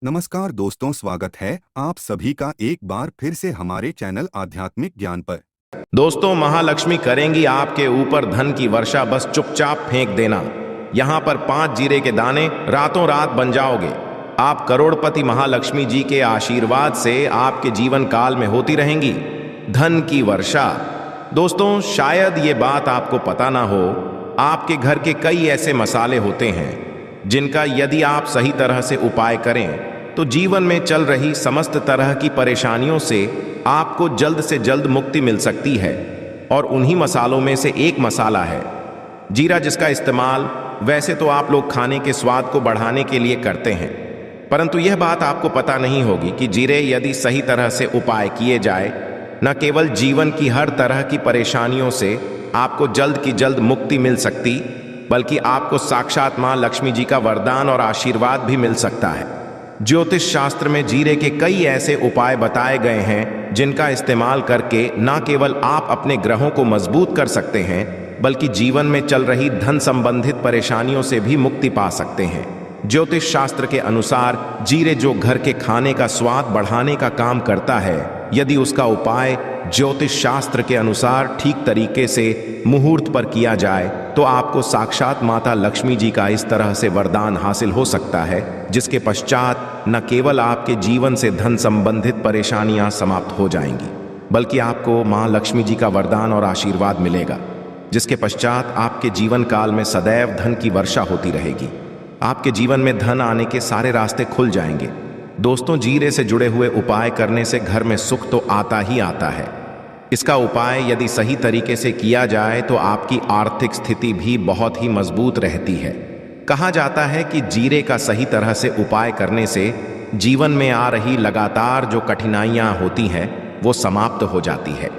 नमस्कार दोस्तों, स्वागत है आप सभी का एक बार फिर से हमारे चैनल आध्यात्मिक ज्ञान पर। दोस्तों, महालक्ष्मी करेंगी आपके ऊपर धन की वर्षा, बस चुपचाप फेंक देना। यहाँ पर 5 जीरे के दाने, रातों रात बन जाओगे आप करोड़पति। महालक्ष्मी जी के आशीर्वाद से आपके जीवन काल में होती रहेंगी धन की वर्षा। दोस्तों, शायद ये बात आपको पता ना हो, आपके घर के कई ऐसे मसाले होते हैं जिनका यदि आप सही तरह से उपाय करें तो जीवन में चल रही समस्त तरह की परेशानियों से आपको जल्द से जल्द मुक्ति मिल सकती है। और उन्हीं मसालों में से एक मसाला है जीरा, जिसका इस्तेमाल वैसे तो आप लोग खाने के स्वाद को बढ़ाने के लिए करते हैं, परंतु यह बात आपको पता नहीं होगी कि जीरे यदि सही तरह से उपाय किए जाए, न केवल जीवन की हर तरह की परेशानियों से आपको जल्द की जल्द मुक्ति मिल सकती, बल्कि आपको साक्षात मां लक्ष्मी जी का वरदान और आशीर्वाद भी मिल सकता है। ज्योतिष शास्त्र में जीरे के कई ऐसे उपाय बताए गए हैं जिनका इस्तेमाल करके न केवल आप अपने ग्रहों को मजबूत कर सकते हैं, बल्कि जीवन में चल रही धन संबंधित परेशानियों से भी मुक्ति पा सकते हैं। ज्योतिष शास्त्र के अनुसार जीरे जो घर के खाने का स्वाद बढ़ाने का काम करता है, यदि उसका उपाय ज्योतिष शास्त्र के अनुसार ठीक तरीके से मुहूर्त पर किया जाए तो आपको साक्षात माता लक्ष्मी जी का इस तरह से वरदान हासिल हो सकता है, जिसके पश्चात न केवल आपके जीवन से धन संबंधित परेशानियां समाप्त हो जाएंगी, बल्कि आपको मां लक्ष्मी जी का वरदान और आशीर्वाद मिलेगा, जिसके पश्चात आपके जीवन काल में सदैव धन की वर्षा होती रहेगी। आपके जीवन में धन आने के सारे रास्ते खुल जाएंगे। दोस्तों, जीरे से जुड़े हुए उपाय करने से घर में सुख तो आता ही आता है। इसका उपाय यदि सही तरीके से किया जाए तो आपकी आर्थिक स्थिति भी बहुत ही मजबूत रहती है। कहा जाता है कि जीरे का सही तरह से उपाय करने से जीवन में आ रही लगातार जो कठिनाइयां होती हैं वो समाप्त हो जाती है।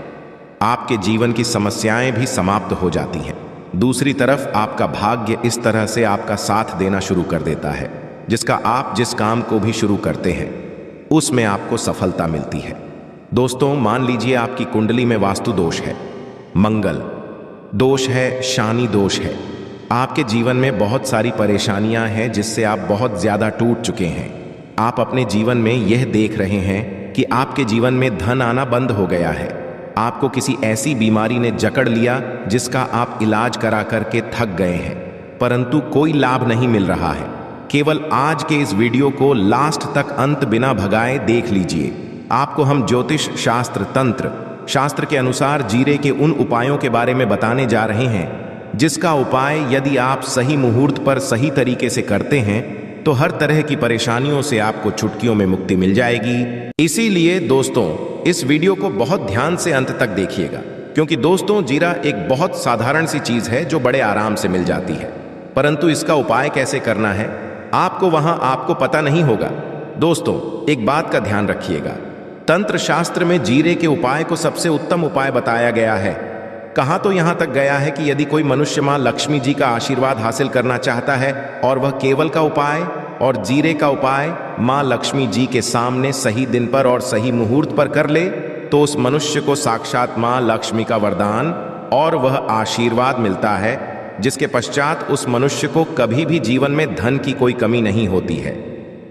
आपके जीवन की समस्याएं भी समाप्त हो जाती हैं। दूसरी तरफ आपका भाग्य इस तरह से आपका साथ देना शुरू कर देता है, जिसका आप जिस काम को भी शुरू करते हैं उसमें आपको सफलता मिलती है। दोस्तों, मान लीजिए आपकी कुंडली में वास्तु दोष है, मंगल दोष है, शानी दोष है, आपके जीवन में बहुत सारी परेशानियां हैं जिससे आप बहुत ज्यादा टूट चुके हैं। आप अपने जीवन में यह देख रहे हैं कि आपके जीवन में धन आना बंद हो गया है। आपको किसी ऐसी बीमारी ने जकड़ लिया जिसका आप इलाज करा करके थक गए हैं, परंतु कोई लाभ नहीं मिल रहा है। केवल आज के इस वीडियो को लास्ट तक अंत बिना भगाए देख लीजिए। आपको हम ज्योतिष शास्त्र, तंत्र शास्त्र के अनुसार जीरे के उन उपायों के बारे में बताने जा रहे हैं जिसका उपाय यदि आप सही मुहूर्त पर सही तरीके से करते हैं तो हर तरह की परेशानियों से आपको चुटकियों में मुक्ति मिल जाएगी। इसीलिए दोस्तों, इस वीडियो को बहुत ध्यान से अंत तक देखिएगा, क्योंकि दोस्तों, जीरा एक बहुत साधारण सी चीज है जो बड़े आराम से मिल जाती है, परंतु इसका उपाय कैसे करना है आपको पता नहीं होगा। दोस्तों, एक बात का ध्यान रखिएगा, तंत्र शास्त्र में जीरे के उपाय को सबसे उत्तम उपाय बताया गया है। कहा तो यहां तक गया है कि यदि कोई मनुष्य मां लक्ष्मी जी का आशीर्वाद हासिल करना चाहता है और वह केवल का उपाय और जीरे का उपाय मां लक्ष्मी जी के सामने सही दिन पर और सही मुहूर्त पर कर ले तो उस मनुष्य को साक्षात मां लक्ष्मी का वरदान और वह आशीर्वाद मिलता है, जिसके पश्चात उस मनुष्य को कभी भी जीवन में धन की कोई कमी नहीं होती है।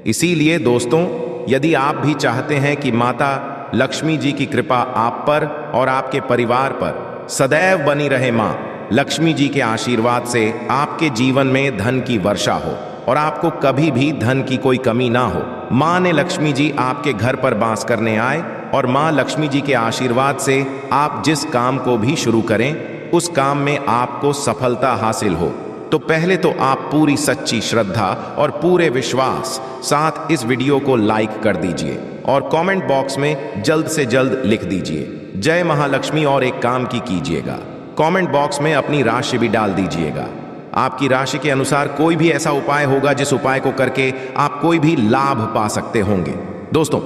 इसीलिए दोस्तों, यदि आप भी चाहते हैं कि माता लक्ष्मी जी की कृपा आप पर और आपके परिवार पर सदैव बनी रहे, मां लक्ष्मी जी के आशीर्वाद से आपके जीवन में धन की वर्षा हो और आपको कभी भी धन की कोई कमी ना हो, मां ने लक्ष्मी जी आपके घर पर वास करने आए और मां लक्ष्मी जी के आशीर्वाद से आप जिस काम को भी शुरू करें उस काम में आपको सफलता हासिल हो, तो पहले तो आप पूरी सच्ची श्रद्धा और पूरे विश्वास साथ इस वीडियो को लाइक कर दीजिए और कमेंट बॉक्स में जल्द से जल्द लिख दीजिए जय महालक्ष्मी। और एक काम की कीजिएगा, कमेंट बॉक्स में अपनी राशि भी डाल दीजिएगा। आपकी राशि के अनुसार कोई भी ऐसा उपाय होगा जिस उपाय को करके आप कोई भी लाभ पा सकते होंगे। दोस्तों,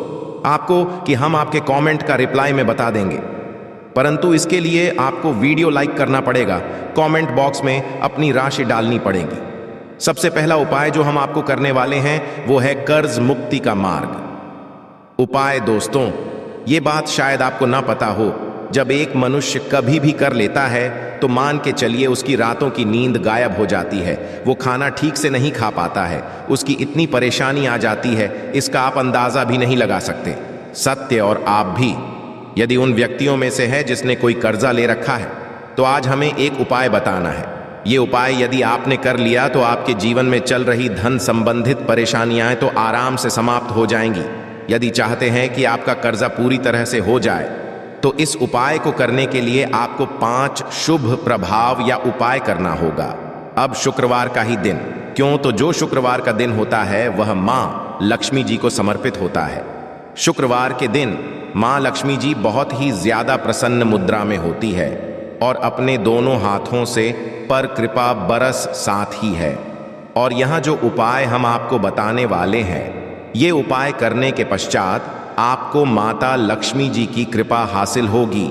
आपको कि हम आपके कमेंट का रिप्लाई में बता देंगे, परंतु इसके लिए आपको वीडियो लाइक करना पड़ेगा, कमेंट बॉक्स में अपनी राशि डालनी पड़ेगी। सबसे पहला उपाय जो हम आपको करने वाले हैं वो है कर्ज मुक्ति का मार्ग उपाय। दोस्तों, ये बात शायद आपको ना पता हो, जब एक मनुष्य कभी भी कर लेता है तो मान के चलिए उसकी रातों की नींद गायब हो जाती है, वो खाना ठीक से नहीं खा पाता है, उसकी इतनी परेशानी आ जाती है, इसका आप अंदाजा भी नहीं लगा सकते। सत्य और आप भी यदि उन व्यक्तियों में से है जिसने कोई कर्जा ले रखा है, तो आज हमें एक उपाय बताना है। ये उपाय यदि आपने कर लिया तो आपके जीवन में चल रही धन संबंधित परेशानियां तो आराम से समाप्त हो जाएंगी। यदि चाहते हैं कि आपका कर्जा पूरी तरह से हो जाए तो इस उपाय को करने के लिए आपको 5 शुभ प्रभाव या उपाय करना होगा। अब शुक्रवार का ही दिन, क्यों? तो जो शुक्रवार का दिन होता है वह माँ लक्ष्मी जी को समर्पित होता है। शुक्रवार के दिन माँ लक्ष्मी जी बहुत ही ज्यादा प्रसन्न मुद्रा में होती है और अपने दोनों हाथों से पर कृपा बरस साथ ही है। और यहाँ जो उपाय हम आपको बताने वाले हैं, ये उपाय करने के पश्चात आपको माता लक्ष्मी जी की कृपा हासिल होगी,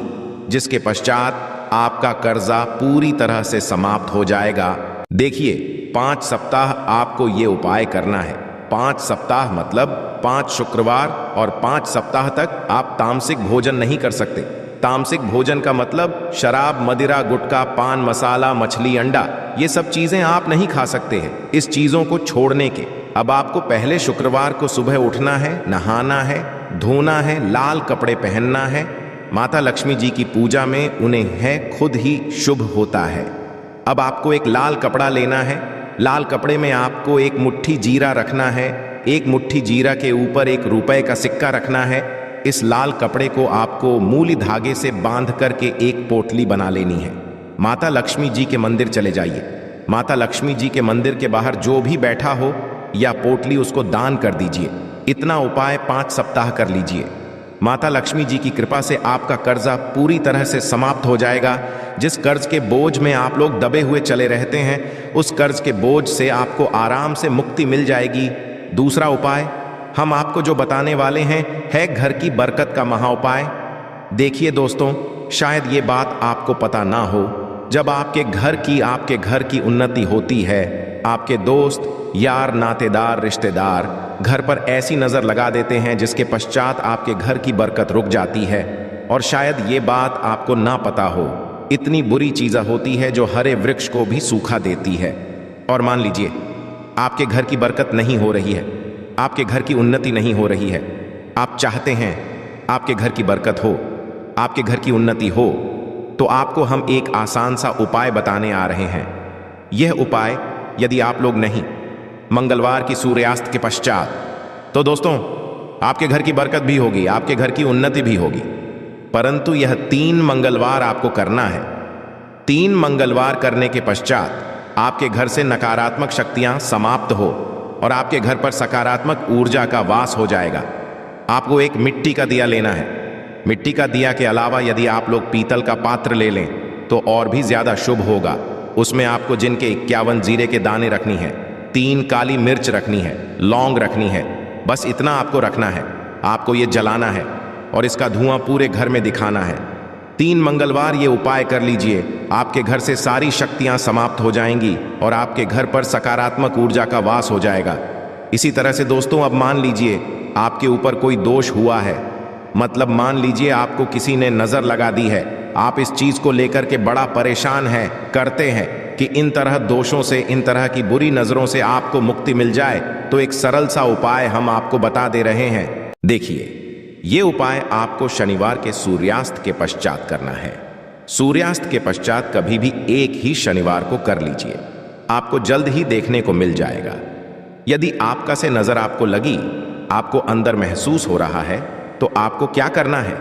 जिसके पश्चात आपका कर्जा पूरी तरह से समाप्त हो जाएगा। देखिए, 5 सप्ताह आपको ये उपाय करना है। 5 सप्ताह मतलब 5 शुक्रवार, और 5 सप्ताह तक आप तामसिक भोजन नहीं कर सकते। तामसिक भोजन का मतलब शराब, मदिरा, गुटखा, पान मसाला, मछली, अंडा, ये सब चीजें आप नहीं खा सकते हैं। इस चीजों को छोड़ने के अब आपको पहले शुक्रवार को सुबह उठना है, नहाना है, धोना है, लाल कपड़े पहनना है। माता लक्ष्मी जी की पूजा में उन्हें है खुद ही शुभ होता है। अब आपको एक लाल कपड़ा लेना है। लाल कपड़े में आपको एक मुट्ठी जीरा रखना है। एक मुट्ठी जीरा के ऊपर 1 रुपए का सिक्का रखना है। इस लाल कपड़े को आपको मूली धागे से बांध करके एक पोटली बना लेनी है। माता लक्ष्मी जी के मंदिर चले जाइए। माता लक्ष्मी जी के मंदिर के बाहर जो भी बैठा हो या पोटली उसको दान कर दीजिए। इतना उपाय 5 सप्ताह कर लीजिए। माता लक्ष्मी जी की कृपा से आपका कर्जा पूरी तरह से समाप्त हो जाएगा। जिस कर्ज के बोझ में आप लोग दबे हुए चले रहते हैं, उस कर्ज के बोझ से आपको आराम से मुक्ति मिल जाएगी। दूसरा उपाय हम आपको जो बताने वाले हैं है घर की बरकत का महा उपाय। देखिए दोस्तों, शायद ये बात आपको पता ना हो, जब आपके घर की उन्नति होती है, आपके दोस्त, यार, नातेदार, रिश्तेदार घर पर ऐसी नजर लगा देते हैं जिसके पश्चात आपके घर की बरकत रुक जाती है। और शायद ये बात आपको ना पता हो, इतनी बुरी चीज़ होती है जो हरे वृक्ष को भी सूखा देती है। और मान लीजिए आपके घर की बरकत नहीं हो रही है, आपके घर की उन्नति नहीं हो रही है, आप चाहते हैं आपके घर की बरकत हो, आपके घर की उन्नति हो, तो आपको हम एक आसान सा उपाय बताने आ रहे हैं। यह उपाय यदि आप लोग नहीं, मंगलवार की सूर्यास्त के पश्चात, तो दोस्तों आपके घर की बरकत भी होगी, आपके घर की उन्नति भी होगी। परंतु यह 3 मंगलवार आपको करना है। 3 मंगलवार करने के पश्चात आपके घर से नकारात्मक शक्तियां समाप्त हो और आपके घर पर सकारात्मक ऊर्जा का वास हो जाएगा। आपको एक मिट्टी का दिया लेना है। मिट्टी का दिया के अलावा यदि आप लोग पीतल का पात्र ले लें तो और भी ज्यादा शुभ होगा। उसमें आपको जिनके 51 जीरे के दाने रखनी है, 3 काली मिर्च रखनी है, लौंग रखनी है, बस इतना आपको रखना है। आपको ये जलाना है और इसका धुआं पूरे घर में दिखाना है। 3 मंगलवार ये उपाय कर लीजिए, आपके घर से सारी शक्तियां समाप्त हो जाएंगी और आपके घर पर सकारात्मक ऊर्जा का वास हो जाएगा। इसी तरह से दोस्तों, अब मान लीजिए आपके ऊपर कोई दोष हुआ है, मतलब मान लीजिए आपको किसी ने नजर लगा दी है, आप इस चीज को लेकर के बड़ा परेशान हैं, करते हैं कि इन तरह दोषों से, इन तरह की बुरी नजरों से आपको मुक्ति मिल जाए, तो एक सरल सा उपाय हम आपको बता दे रहे हैं। देखिए, ये उपाय आपको शनिवार के सूर्यास्त के पश्चात करना है। सूर्यास्त के पश्चात कभी भी एक ही शनिवार को कर लीजिए, आपको जल्द ही देखने को मिल जाएगा। यदि आपका से नजर आपको लगी, आपको अंदर महसूस हो रहा है, तो आपको क्या करना है?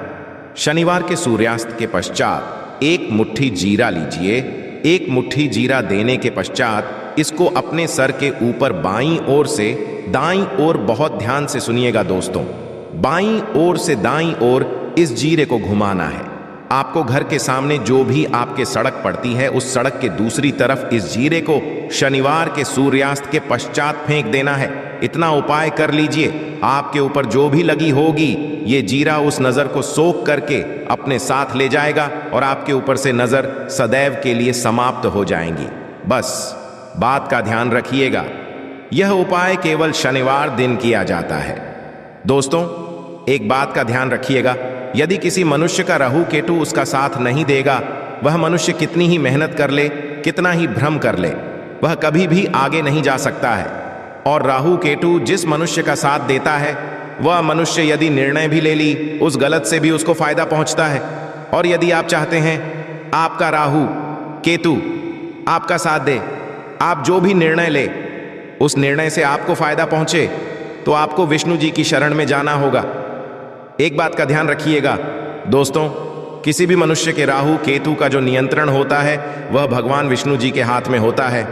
शनिवार के सूर्यास्त के पश्चात 1 मुट्ठी जीरा लीजिए। 1 मुट्ठी जीरा देने के पश्चात इसको अपने सर के ऊपर बाईं ओर से दाईं ओर, बहुत ध्यान से सुनिएगा दोस्तों, बाईं ओर से दाईं ओर इस जीरे को घुमाना है। आपको घर के सामने जो भी आपके सड़क पड़ती है, उस सड़क के दूसरी तरफ इस जीरे को शनिवार के सूर्यास्त के पश्चात फेंक देना है। इतना उपाय कर लीजिए, आपके ऊपर जो भी लगी होगी ये जीरा उस नजर को सोख करके अपने साथ ले जाएगा और आपके ऊपर से नजर सदैव के लिए समाप्त हो जाएंगी। बस बात का ध्यान रखिएगा, यह उपाय केवल शनिवार दिन किया जाता है। दोस्तों, एक बात का ध्यान रखिएगा, यदि किसी मनुष्य का राहु केतु उसका साथ नहीं देगा, वह मनुष्य कितनी ही मेहनत कर ले, कितना ही भ्रम कर ले, वह कभी भी आगे नहीं जा सकता है। और राहु केतु जिस मनुष्य का साथ देता है, वह मनुष्य यदि निर्णय भी ले ली, उस गलत से भी उसको फायदा पहुंचता है। और यदि आप चाहते हैं आपका राहु केतु आपका साथ दे, आप जो भी निर्णय ले उस निर्णय से आपको फायदा पहुंचे, तो आपको विष्णु जी की शरण में जाना होगा। एक बात का ध्यान रखिएगा दोस्तों, किसी भी मनुष्य के राहु केतु का जो नियंत्रण होता है वह भगवान विष्णु जी के हाथ में होता है।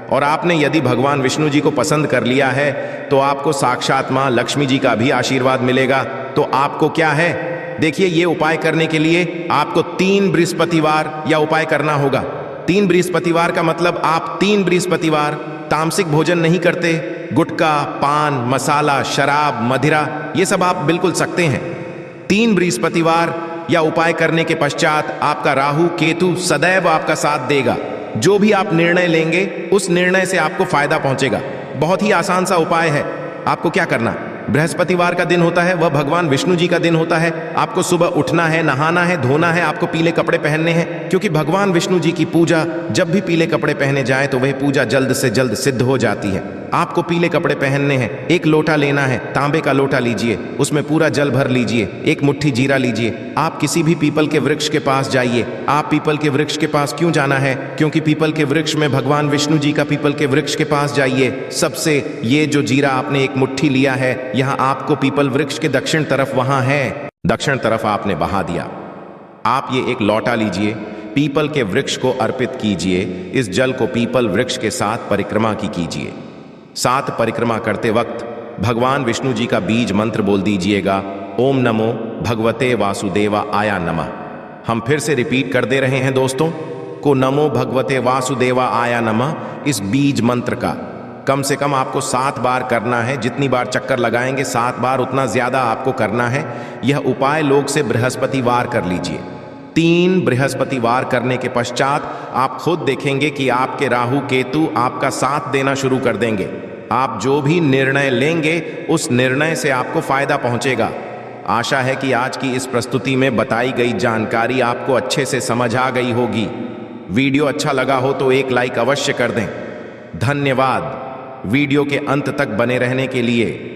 और आपने यदि भगवान विष्णु जी को पसंद कर लिया है तो आपको साक्षात मां लक्ष्मी जी का भी आशीर्वाद मिलेगा। तो आपको क्या है, देखिए, ये उपाय करने के लिए आपको 3 बृहस्पतिवार या उपाय करना होगा। 3 बृहस्पतिवार का मतलब आप 3 बृहस्पतिवार तामसिक भोजन नहीं करते। गुटखा, पान, मसाला, शराब, मदिरा, ये सब आप बिल्कुल सकते हैं। 3 बृहस्पतिवार या उपाय करने के पश्चात आपका राहु केतु सदैव आपका साथ देगा। जो भी आप निर्णय लेंगे उस निर्णय से आपको फायदा पहुंचेगा। बहुत ही आसान सा उपाय है। आपको क्या करना, बृहस्पतिवार का दिन होता है, वह भगवान विष्णु जी का दिन होता है। आपको सुबह उठना है, नहाना है, धोना है, आपको पीले कपड़े पहनने हैं, क्योंकि भगवान विष्णु जी की पूजा जब भी पीले कपड़े पहने जाए तो वह पूजा जल्द से जल्द सिद्ध हो जाती है। आपको पीले कपड़े पहनने हैं, एक लोटा लेना है, तांबे का लोटा लीजिए, उसमें पूरा जल भर लीजिए, एक मुट्ठी जीरा लीजिए। आप किसी भी पीपल के वृक्ष के पास जाइए। आप पीपल के वृक्ष के पास क्यों जाना है, क्योंकि पीपल के वृक्ष में भगवान विष्णु जी का पीपल के वृक्ष के पास जाइए। सबसे ये जो जीरा आपने एक मुट्ठी लिया है, यहाँ आपको पीपल वृक्ष के दक्षिण तरफ वहां है, दक्षिण तरफ आपने बहा दिया। आप ये एक लौटा लीजिए, पीपल के वृक्ष को अर्पित कीजिए। इस जल को पीपल वृक्ष के साथ परिक्रमा की कीजिए। साथ परिक्रमा करते वक्त भगवान विष्णु जी का बीज मंत्र बोल दीजिएगा, ओम नमो भगवते वासुदेवा आया नमः। हम फिर से रिपीट कर दे रहे हैं दोस्तों को, नमो भगवते वासुदेवा आया नमः। इस बीज मंत्र का कम से कम आपको 7 बार करना है। जितनी बार चक्कर लगाएंगे 7 बार उतना ज्यादा आपको करना है। यह उपाय लोग से बृहस्पतिवार कर लीजिए। 3 बृहस्पतिवार करने के पश्चात आप खुद देखेंगे कि आपके राहु केतु आपका साथ देना शुरू कर देंगे। आप जो भी निर्णय लेंगे उस निर्णय से आपको फायदा पहुंचेगा। आशा है कि आज की इस प्रस्तुति में बताई गई जानकारी आपको अच्छे से समझ आ गई होगी। वीडियो अच्छा लगा हो तो एक लाइक अवश्य कर दें। धन्यवाद वीडियो के अंत तक बने रहने के लिए।